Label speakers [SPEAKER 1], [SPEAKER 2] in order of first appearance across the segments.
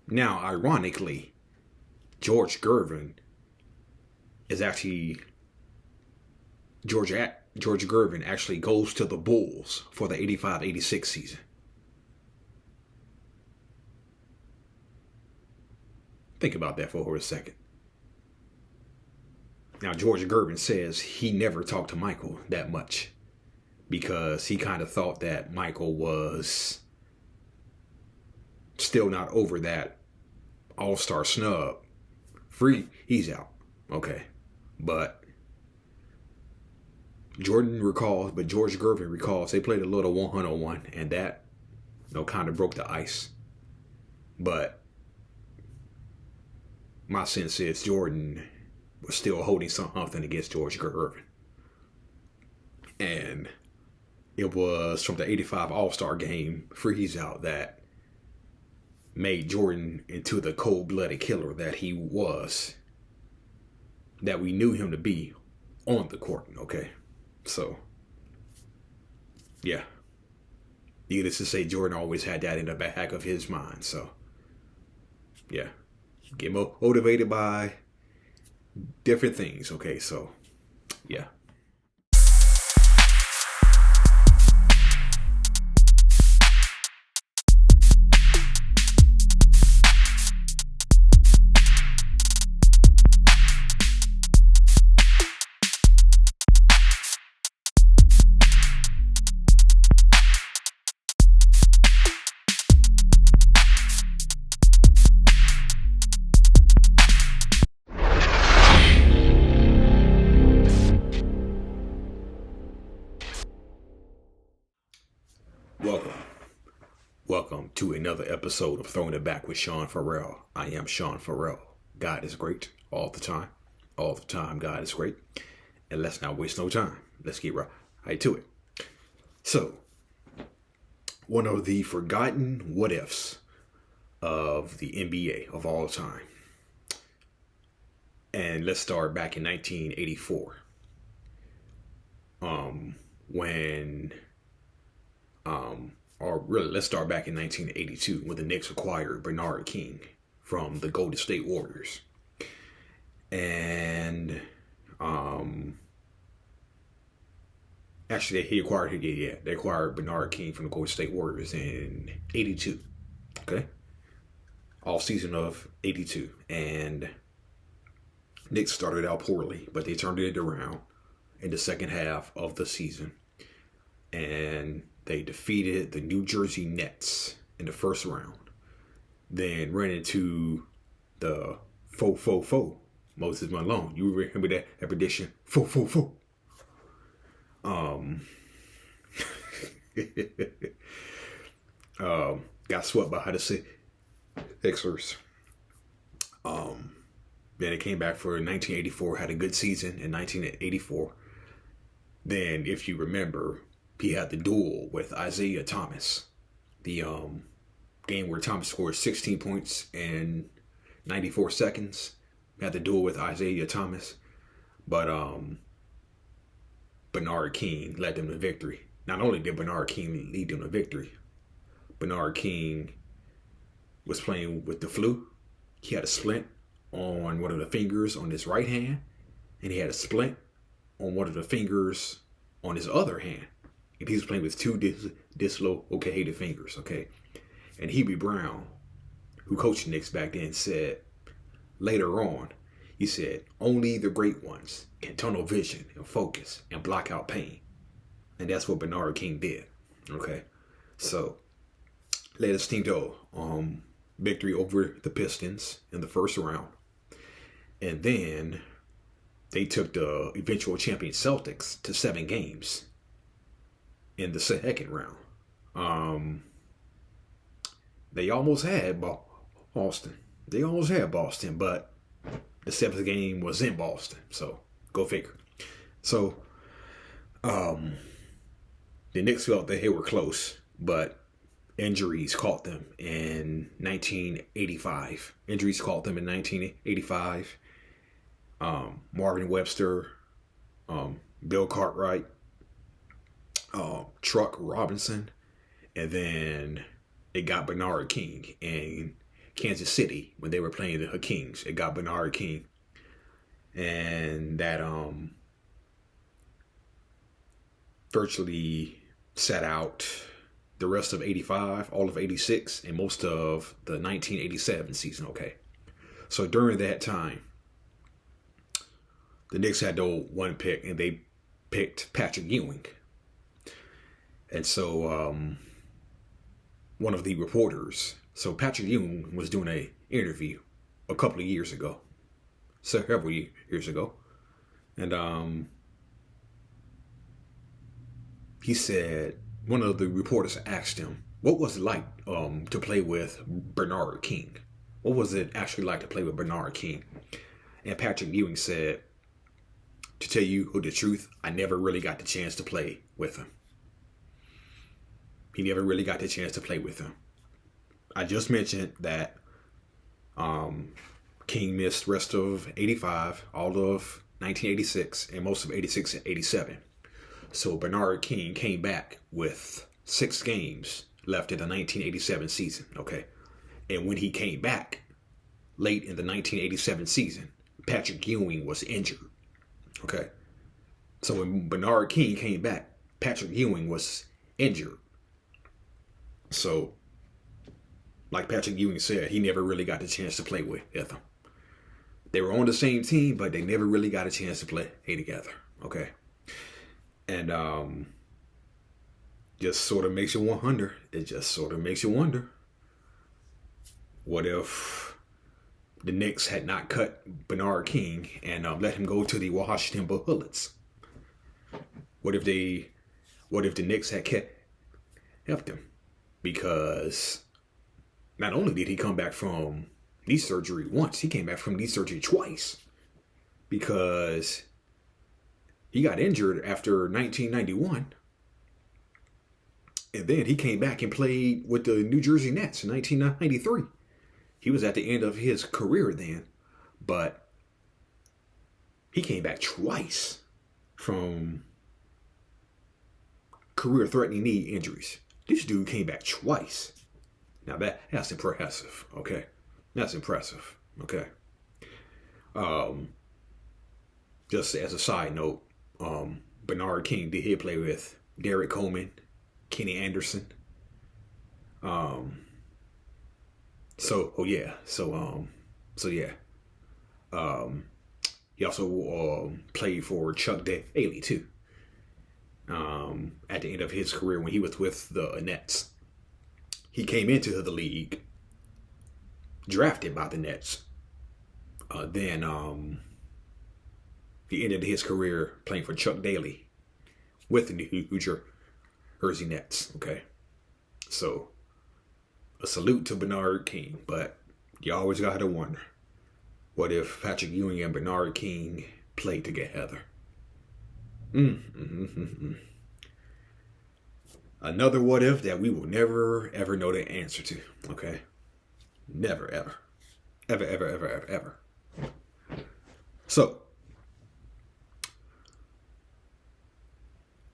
[SPEAKER 1] Now, ironically, George Gervin is actually George Gervin actually goes to the Bulls for the 85-86 season. Think about that for a second. Now, George Gervin says he never talked to Michael that much because he kind of thought that Michael was still not over that all-star snub. Free, he's out. Okay. But George Gervin recalls they played a little 100-on-1, and that, kind of broke the ice. But my sense is Jordan was still holding something against George Gervin. And it was from the 85 All-Star game, freeze out, that made Jordan into the cold-blooded killer that he was, that we knew him to be on the court, okay? So, yeah. Needless to say, Jordan always had that in the back of his mind, so, yeah. Get motivated by different things, okay? So, yeah. Welcome to another episode of Throwing It Back with Sean Farrell. I am Sean Farrell. God is great all the time. All the time, God is great. And let's not waste no time. Let's get right to it. So, one of the forgotten what ifs of the NBA of all time. And let's start back in 1984. Let's start back in 1982 when the Knicks acquired Bernard King from the Golden State Warriors. And actually they acquired Bernard King from the Golden State Warriors in 82. Okay? All season of 82. And Knicks started out poorly, but they turned it around in the second half of the season. And they defeated the New Jersey Nets in the first round. Then ran into the Fo Moses Malone. You remember that prediction? Fo. Got swept by the Sixers. Then it came back for 1984. Had a good season in 1984. Then, if you remember, he had the duel with Isaiah Thomas. The game where Thomas scored 16 points in 94 seconds. He had the duel with Isaiah Thomas. But Bernard King led them to victory. Not only did Bernard King lead them to victory, Bernard King was playing with the flu. He had a splint on one of the fingers on his right hand. And he had a splint on one of the fingers on his other hand. And he was playing with two dislocated fingers, okay? And Hebe Brown, who coached the Knicks back then, said later on, he said, only the great ones can tunnel vision and focus and block out pain. And that's what Bernard King did, okay? So, led his team to victory over the Pistons in the first round. And then they took the eventual champion Celtics to 7 games. In the second round. They almost had Boston. But the 7th game was in Boston. So, go figure. So, the Knicks felt that they were close, but injuries caught them in 1985. Marvin Webster, Bill Cartwright, Truck Robinson, and then it got Bernard King. And Kansas City when they were playing the Kings. It got Bernard King. And that virtually sat out the rest of 85, all of 86, and most of the 1987 season, okay? So during that time, the Knicks had the one pick, and they picked Patrick Ewing. And so one of the reporters, so Patrick Ewing was doing an interview a couple of years ago, several years ago, and he said, one of the reporters asked him, what was it like to play with Bernard King? What was it actually like to play with Bernard King? And Patrick Ewing said, to tell you the truth, I never really got the chance to play with him. He never really got the chance to play with him. I just mentioned that King missed rest of 85, all of 1986, and most of 86 and 87. So Bernard King came back with 6 games left in the 1987 season, okay? And when he came back late in the 1987 season, Patrick Ewing was injured, okay? So when Bernard King came back, Patrick Ewing was injured. So, like Patrick Ewing said, he never really got the chance to play with him. They were on the same team, but they never really got a chance to play together, okay? And just sort of makes you wonder. It just sort of makes you wonder. What if the Knicks had not cut Bernard King and let him go to the Washington Bullets? What if the Knicks had kept him? Because not only did he come back from knee surgery once, he came back from knee surgery twice. Because he got injured after 1991. And then he came back and played with the New Jersey Nets in 1993. He was at the end of his career then. But he came back twice from career-threatening knee injuries. This dude came back twice. Now that's impressive, okay? That's impressive, okay? Just as a side note, Bernard King did play with Derek Coleman, Kenny Anderson. He also played for Chuck Daly too. At the end of his career when he was with the Nets. He came into the league drafted by the Nets. Then he ended his career playing for Chuck Daly with the New Jersey Nets. Okay, so a salute to Bernard King, but you always got to wonder, what if Patrick Ewing and Bernard King played together? Another what if that we will never ever know the answer to. Okay, never ever, ever. So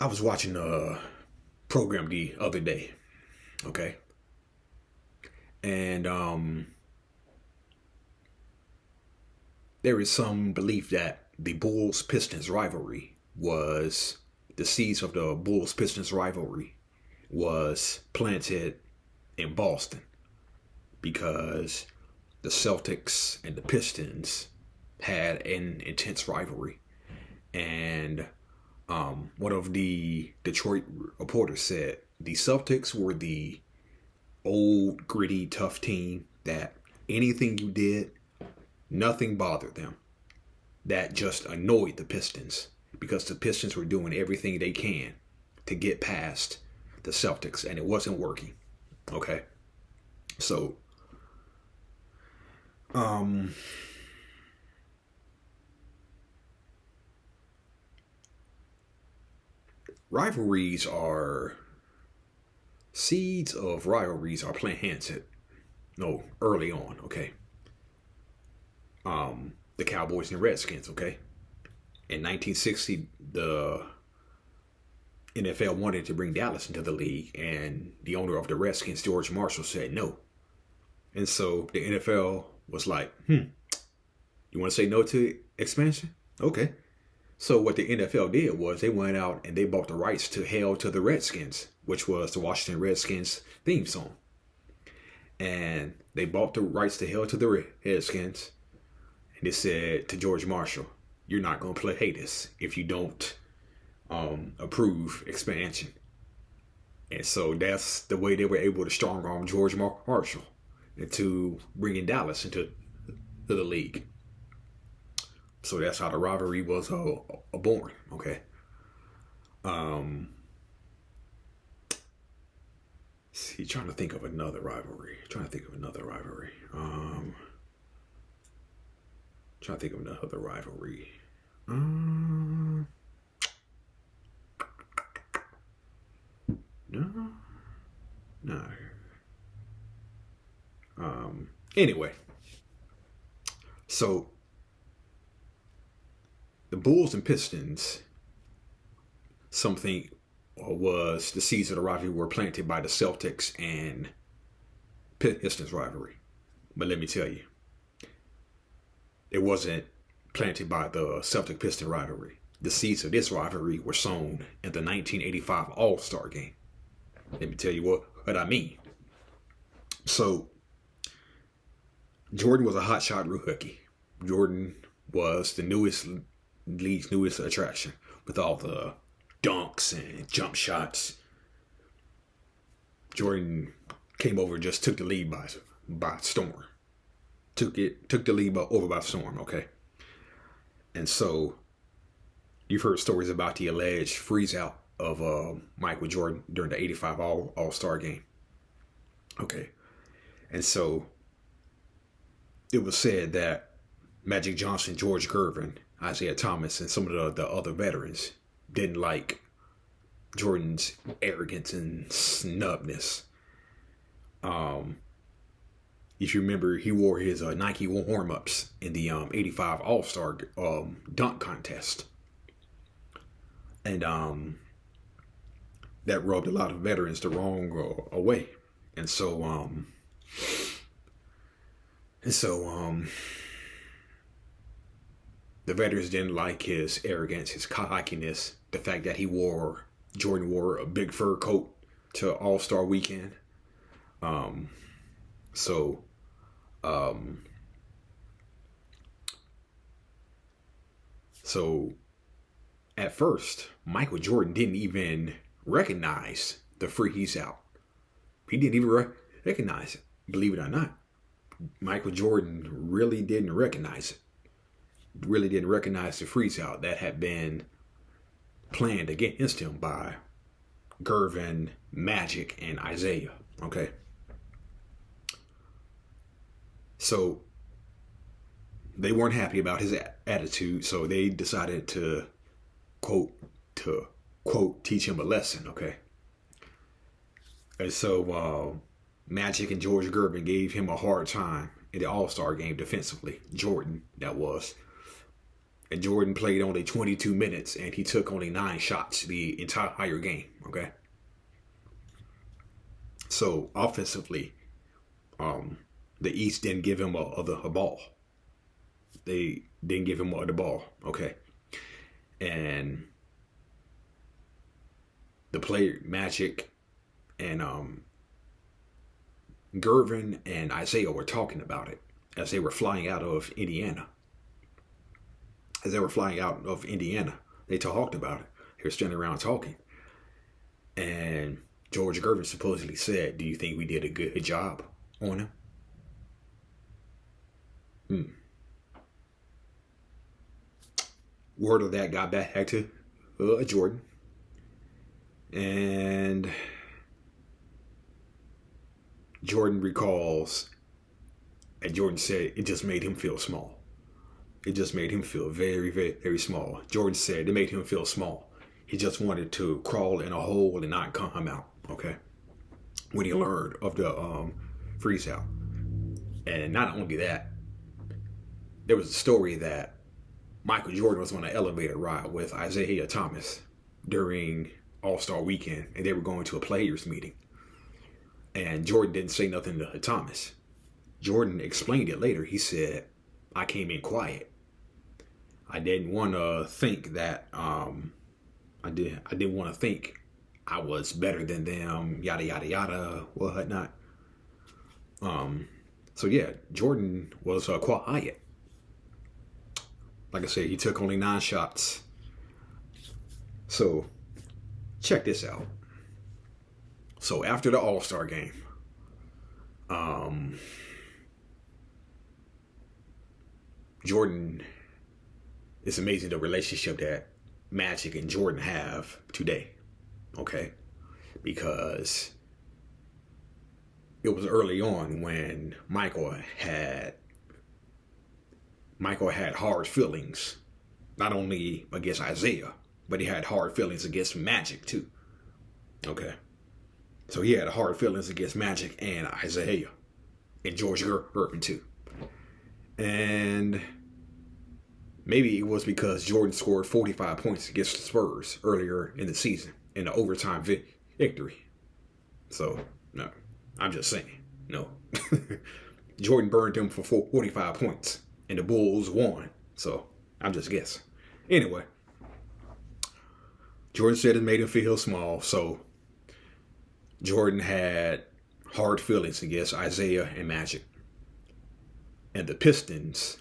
[SPEAKER 1] I was watching a program the other day, okay? And there is some belief that the Bulls-Pistons rivalry was, the seeds of the Bulls-Pistons rivalry was planted in Boston because the Celtics and the Pistons had an intense rivalry. And one of the Detroit reporters said the Celtics were the old, gritty, tough team that anything you did, nothing bothered them. That just annoyed the Pistons because the Pistons were doing everything they can to get past the Celtics and it wasn't working. Okay? So, rivalries are, seeds of rivalries are planted, early on, okay? The Cowboys and Redskins, okay? In 1960, the NFL wanted to bring Dallas into the league, and the owner of the Redskins, George Marshall, said no. And so the NFL was like, you want to say no to expansion? Okay. So what the NFL did was they went out and they bought the rights to Hail to the Redskins, which was the Washington Redskins theme song. And they bought the rights to Hail to the Redskins. And they said to George Marshall, you're not going to play this if you don't approve expansion. And so that's the way they were able to strong arm George Marshall into bringing Dallas into the league. So that's how the rivalry was born. Okay. See, trying to think of another rivalry. No. Anyway, so the Bulls and Pistons, something was the seeds of the rivalry were planted by the Celtics and Pistons rivalry. But let me tell you, it wasn't planted by the Celtic-Piston rivalry. The seeds of this rivalry were sown in the 1985 All-Star game. Let me tell you what I mean. So, Jordan was a hotshot rookie. Jordan was the league's newest attraction with all the dunks and jump shots. Jordan came over and just took the lead by storm. Took the lead over by storm, okay? And so, you've heard stories about the alleged freeze out of Michael Jordan during the 85 All-Star game. Okay. And so, it was said that Magic Johnson, George Gervin, Isaiah Thomas, and some of the other veterans didn't like Jordan's arrogance and snubness. If you remember, he wore his Nike warm-ups in the 85 All-Star dunk contest. And that rubbed a lot of veterans the wrong way. And so the veterans didn't like his arrogance, his cockiness, the fact that Jordan wore a big fur coat to All-Star weekend. So at first, Michael Jordan didn't even recognize the freeze out. He didn't even recognize it, believe it or not. Michael Jordan really didn't recognize it. Really didn't recognize the freeze out that had been planned against him by Gervin, Magic, and Isaiah. Okay. So they weren't happy about his attitude, so they decided to quote, teach him a lesson. Okay. And so Magic and George Gervin gave him a hard time in the All-Star game defensively. Jordan, that was. And Jordan played only 22 minutes and he took only 9 shots the entire game. Okay. So offensively, the East didn't give him a ball. They didn't give him the ball. Okay. And the player Magic and Gervin and Isaiah were talking about it as they were flying out of Indiana. They talked about it. They were standing around talking. And George Gervin supposedly said, "Do you think we did a good job on him?" Word of that got back to Jordan. And Jordan recalls, and Jordan said it just made him feel small. It just made him feel very, very, very small. Jordan said it made him feel small. He just wanted to crawl in a hole and not come out. Okay. When he learned of the freeze out. And not only that, there was a story that Michael Jordan was on an elevator ride with Isaiah Thomas during All-Star weekend, and they were going to a players meeting. And Jordan didn't say nothing to Thomas. Jordan explained it later. He said, I came in quiet. I didn't want to think that I didn't want to think I was better than them, yada yada yada, whatnot. So yeah, Jordan was quiet. Like I said, he took only 9 shots. So check this out. So after the All-Star game, Jordan, it's amazing the relationship that Magic and Jordan have today. Okay? Because it was early on when Michael had hard feelings, not only against Isaiah, but he had hard feelings against Magic too. Okay? So he had hard feelings against Magic and Isaiah and George Gervin too. And maybe it was because Jordan scored 45 points against the Spurs earlier in the season in the overtime victory. So, no, I'm just saying, no. Jordan burned him for 45 points and the Bulls won. So, I'm just guessing. Anyway, Jordan said it made him feel small. So, Jordan had hard feelings against Isaiah and Magic. And the Pistons,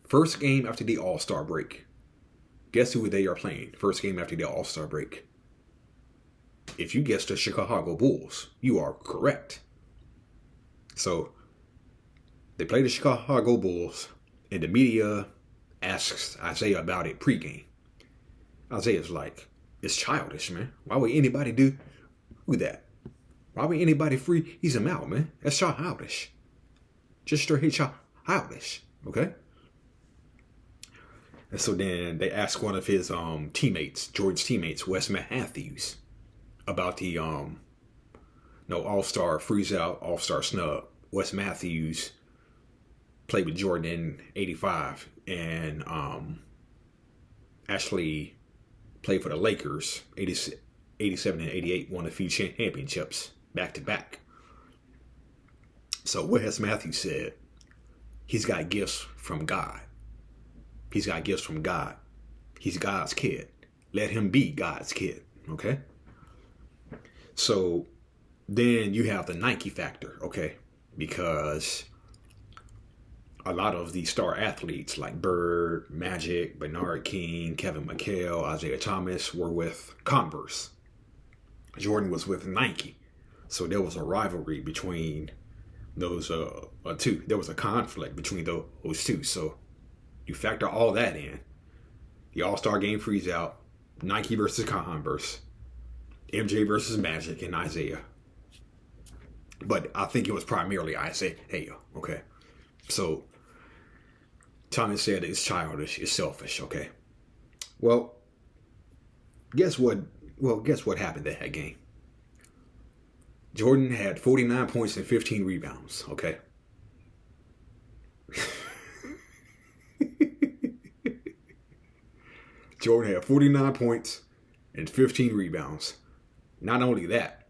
[SPEAKER 1] first game after the All-Star break. Guess who they are playing? First game after the All-Star break. If you guessed the Chicago Bulls, you are correct. So, they play the Chicago Bulls, and the media asks Isaiah about it pregame. Isaiah's like, it's childish, man. Why would anybody do that? Why would anybody freeze him out, man? That's childish. Just straight childish, okay? And so then they ask one of his teammates, Jordan's teammates, Wes Matthews, about the All-Star freeze out, All-Star snub. Wes Matthews played with Jordan in '85 and actually played for the Lakers, 87 and 88, won a few championships back to back. So Wes Matthews said, he's got gifts from God. He's got gifts from God. He's God's kid. Let him be God's kid. Okay? So then you have the Nike factor, okay? Because a lot of the star athletes like Bird, Magic, Bernard King, Kevin McHale, Isaiah Thomas were with Converse. Jordan was with Nike. So there was a rivalry between those two. There was a conflict between those two. So you factor all that in. The All-Star game freeze out. Nike versus Converse. MJ versus Magic and Isaiah. But I think it was primarily Isaiah. Okay. So Thomas said it's childish, it's selfish, okay? Well, guess what happened in that game? Jordan had 49 points and 15 rebounds, okay? Jordan had 49 points and 15 rebounds. Not only that,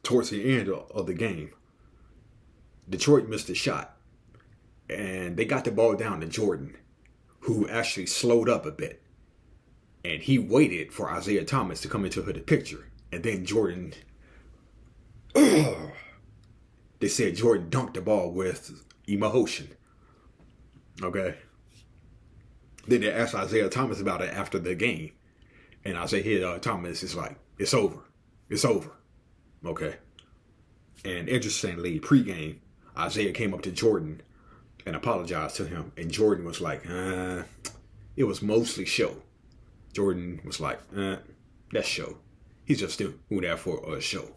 [SPEAKER 1] towards the end of the game, Detroit missed a shot. And they got the ball down to Jordan, who actually slowed up a bit. And he waited for Isaiah Thomas to come into the picture. And then Jordan, they said Jordan dunked the ball with emotion. Okay? Then they asked Isaiah Thomas about it after the game. And Isaiah Thomas is like, it's over. It's over. Okay? And interestingly, pregame, Isaiah came up to Jordan and apologized to him. And Jordan was like, it was mostly show. Jordan was like, that's show. He's just doing that for a show.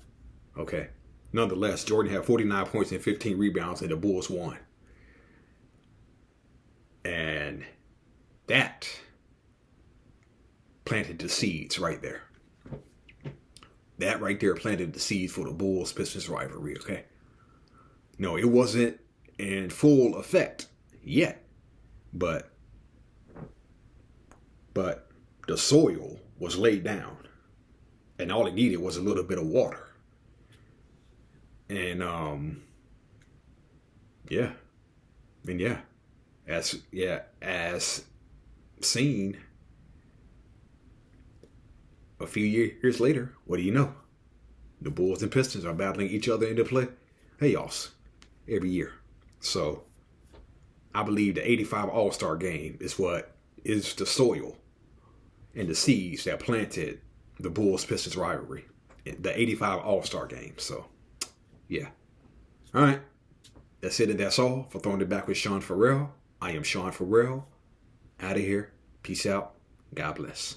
[SPEAKER 1] Okay? Nonetheless, Jordan had 49 points and 15 rebounds and the Bulls won. And that planted the seeds right there. That right there planted the seeds for the Bulls-Pistons rivalry, okay? No, it wasn't in full effect yet, but the soil was laid down, and all it needed was a little bit of water. And Yeah. And as seen a few years later, what do you know? The Bulls and Pistons are battling each other in the playoffs every year. So I believe the 85 All-Star game is what is the soil and the seeds that planted the Bulls Pistons rivalry. The 85 All-Star game. So, yeah. All right. That's it and that's all for Throwing It Back with Sean Farrell. I am Sean Farrell. Out of here. Peace out. God bless.